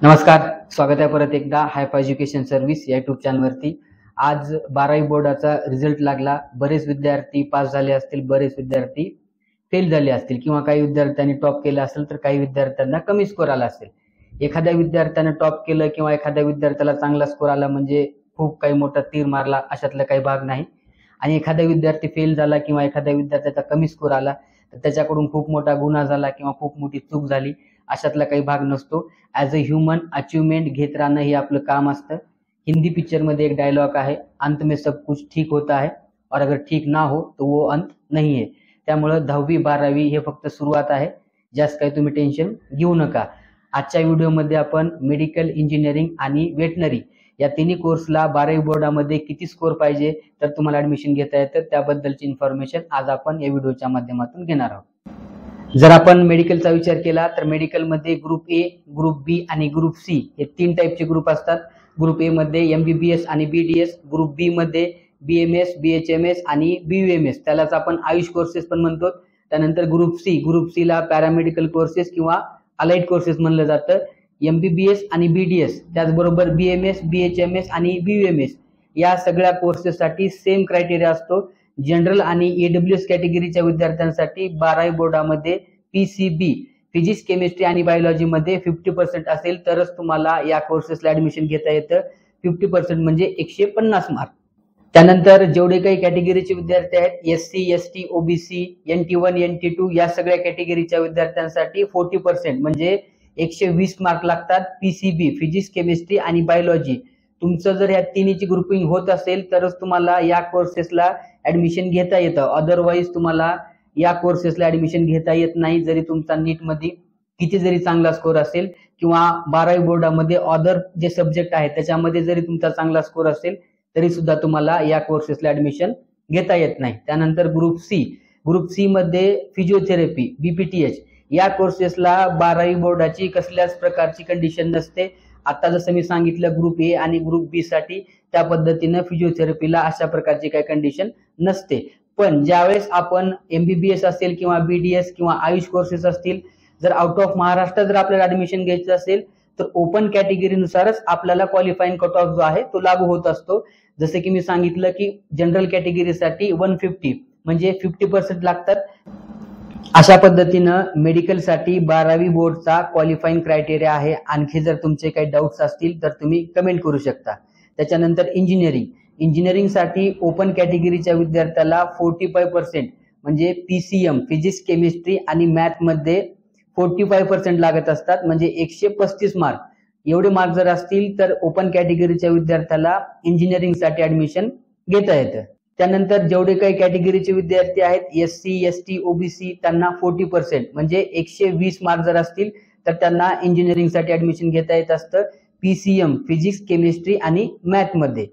नमस्कार, स्वागत आहे परत एकदा हायफा एज्युकेशन सर्व्हिस या युट्यूब चॅनलवरती। आज 12वी बोर्डाचा रिझल्ट लागला। बरेच विद्यार्थी पास झाले असतील, बरेच विद्यार्थी फेल झाले असतील किंवा काही विद्यार्थ्यांनी टॉप केलं असेल तर काही विद्यार्थ्यांना कमी स्कोर आला असेल। एखाद्या विद्यार्थ्याने टॉप केलं किंवा एखाद्या विद्यार्थ्याला चांगला स्कोर आला म्हणजे खूप काही मोठा तीर मारला अशातला काही भाग नाही। आणि एखादा विद्यार्थी फेल झाला किंवा एखाद्या विद्यार्थ्याचा कमी स्कोर आला तर त्याच्याकडून खूप मोठा गुन्हा झाला किंवा खूप मोठी चूक झाली अशातला काही भाग नसतो। ॲज अ ह्यूमन अचीवमेंट घेत राहणं हे आपलं काम असतं। हिंदी पिक्चर मध्ये एक डायलॉग आहे, अंत में सब कुछ ठीक होता है और अगर ठीक ना हो तो वो अंत नहीं है। त्यामुळे 10वी 12वी हे फक्त सुरुवात आहे, जास्त काही तुम्ही टेन्शन घेऊ नका। आजच्या व्हिडिओमध्ये आपण मेडिकल इंजिनिअरिंग आणि वेटनरी या तिन्ही कोर्सला 12वी बोर्डामध्ये किती स्कोर पाहिजे तर तुम्हाला ऍडमिशन घेता येतं त्याबद्दलची इन्फॉर्मेशन आज आपण या व्हिडिओच्या माध्यमातून घेणार आहोत। जर आपण मेडिकलचा विचार केला तर मेडिकल मध्ये ग्रुप ए, ग्रुप बी आणि ग्रुप सी हे तीन टाइपचे ग्रुप असतात। ग्रुप ए मध्ये एमबीबीएस आणि बीडीएस, ग्रुप बी मध्ये बीएमएस, बीएचएमएस आणि बीयूएमएस, त्यालाच आपण आयुष कोर्सेस पण म्हणतो। त्यानंतर ग्रुप सी ला पॅरामेडिकल कोर्सेस किंवा अलाइड कोर्सेस म्हणलं जातं। एमबीबीएस आणि बीडीएस त्याचबरोबर बीएमएस, बीएचएमएस आणि बीयूएमएस या सगळ्या कोर्सेससाठी सेम क्रायटेरिया असतो। जनरल आणि ईडब्ल्यूएस कॅटेगरीच्या विद्यार्थ्यांसाठी 12वी बोर्डामध्ये पीसीबी फिजिक्स, केमिस्ट्री आणि बायोलॉजी मध्ये 50% असेल तरच तुम्हाला या कोर्सेसला ऍडमिशन घेता येतं। 50% म्हणजे 150 मार्क। त्यानंतर जेवढे काही कॅटेगरीचे विद्यार्थी आहेत, SC, ST, OBC, NT1, NT2 या सगळ्या कॅटेगरीच्या विद्यार्थ्यांसाठी 40% म्हणजे 120 मार्क लागतात। पीसीबी फिजिक्स, केमिस्ट्री आणि बायोलॉजी तुमचं जर या तिन्हीची ग्रुपिंग होत असेल तरच तुम्हाला या कोर्सेसला ऍडमिशन घेता येतं। अदरवाईज तुम्हाला या कोर्सेसला ऍडमिशन घेता येत नाही। जरी तुमचा नीट मध्ये किती जरी चांगला स्कोर असेल किंवा 12वी बोर्डामध्ये अदर जे सब्जेक्ट आहेत त्याच्यामध्ये जरी तुमचा चांगला स्कोर असेल तरी सुद्धा तुम्हाला या कोर्सेसला ऍडमिशन घेता येत नाही। त्यानंतर ग्रुप सी मध्ये फिजिओथेरपी, बीपीटीएच या कोर्सेसला 12वी बोर्डाची कसल्याच प्रकारची कंडिशन नसते। आता जसं मी सांगितलं ग्रुप ए आणि ग्रुप बी साठी त्या पद्धतीनं फिजिओथेरपीला अशा प्रकारची काही कंडिशन नसते। पण ज्यावेळेस आपण एमबीबीएस असेल किंवा बीडीएस किंवा आयुष कोर्सेस असतील, जर आउट ऑफ महाराष्ट्र जर आपल्याला ऍडमिशन घ्यायचं असेल तर ओपन कॅटेगरीनुसारच आपल्याला क्वालिफाईंग कट ऑफ जो आहे तो लागू होत असतो। जसे की मी सांगितलं की जनरल कॅटेगरीसाठी 150 म्हणजे 50% लागतात। अशा पद्धतीनं मेडिकल साठी 12वी बोर्डचा क्वालिफाईंग क्रायटेरिया आहे। आणखी जर तुमचे काही डाऊट्स असतील तर तुम्ही कमेंट करू शकता। त्याच्यानंतर इंजिनिअरिंग साठी ओपन कॅटेगरीच्या विद्यार्थ्याला 45% म्हणजे पीसीएम फिजिक्स, केमिस्ट्री आणि मॅथ मध्ये 45% लागत असतात, म्हणजे 135 मार्क। एवढे मार्क जर असतील तर ओपन कॅटेगरीच्या विद्यार्थ्याला इंजिनिअरिंग साठी ऍडमिशन घेता येतं। त्यानंतर जेवढे काही कॅटेगरीचे विद्यार्थी आहेत, एससी, एसटी, ओबीसी, त्यांना 40% म्हणजे 120 मार्क जर असतील तर त्यांना इंजिनिअरिंग साठी ऍडमिशन घेता येत असतं, पीसीएम फिजिक्स, केमिस्ट्री आणि मॅथ मध्ये।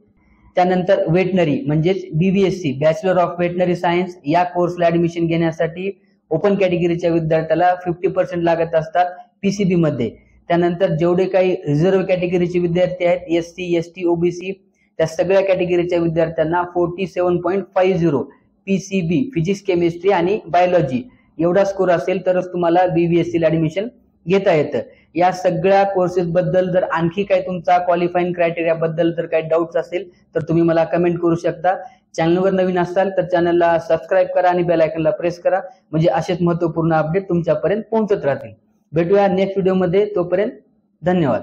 त्यानंतर वेटनरी म्हणजेच BVSc, bachelor of veterinary science या कोर्सला ऍडमिशन घेण्यासाठी ओपन कॅटेगरीच्या विद्यार्थ्याला 50% लागत असतात पीसीबी मध्ये। त्यानंतर जेवढे काही रिझर्व्ह कॅटेगरीचे विद्यार्थी आहेत, एससी, एसटी, ओबीसी, त्या सगळ्या कॅटेगरीच्या विद्यार्थ्यांना 47.50 पीसीबी फिजिक्स, केमिस्ट्री आणि बायोलॉजी एवढा स्कोर असेल तरच तुम्हाला बीबीएससी ला ऍडमिशन घेता येतं। या सगळ्या कोर्सेस बद्दल जर आणखी काही तुमचा क्वालिफाईंग क्रायटेरिया बद्दल जर काही डाऊट्स असेल तर तुम्ही मला कमेंट करू शकता। चॅनलवर नवीन असाल तर चॅनलला सबस्क्राईब करा आणि बेल आयकॉनला प्रेस करा, म्हणजे असेच महत्त्वपूर्ण अपडेट तुमच्यापर्यंत पोहोचत राहतील। भेटूया नेक्स्ट व्हिडिओमध्ये, तोपर्यंत धन्यवाद।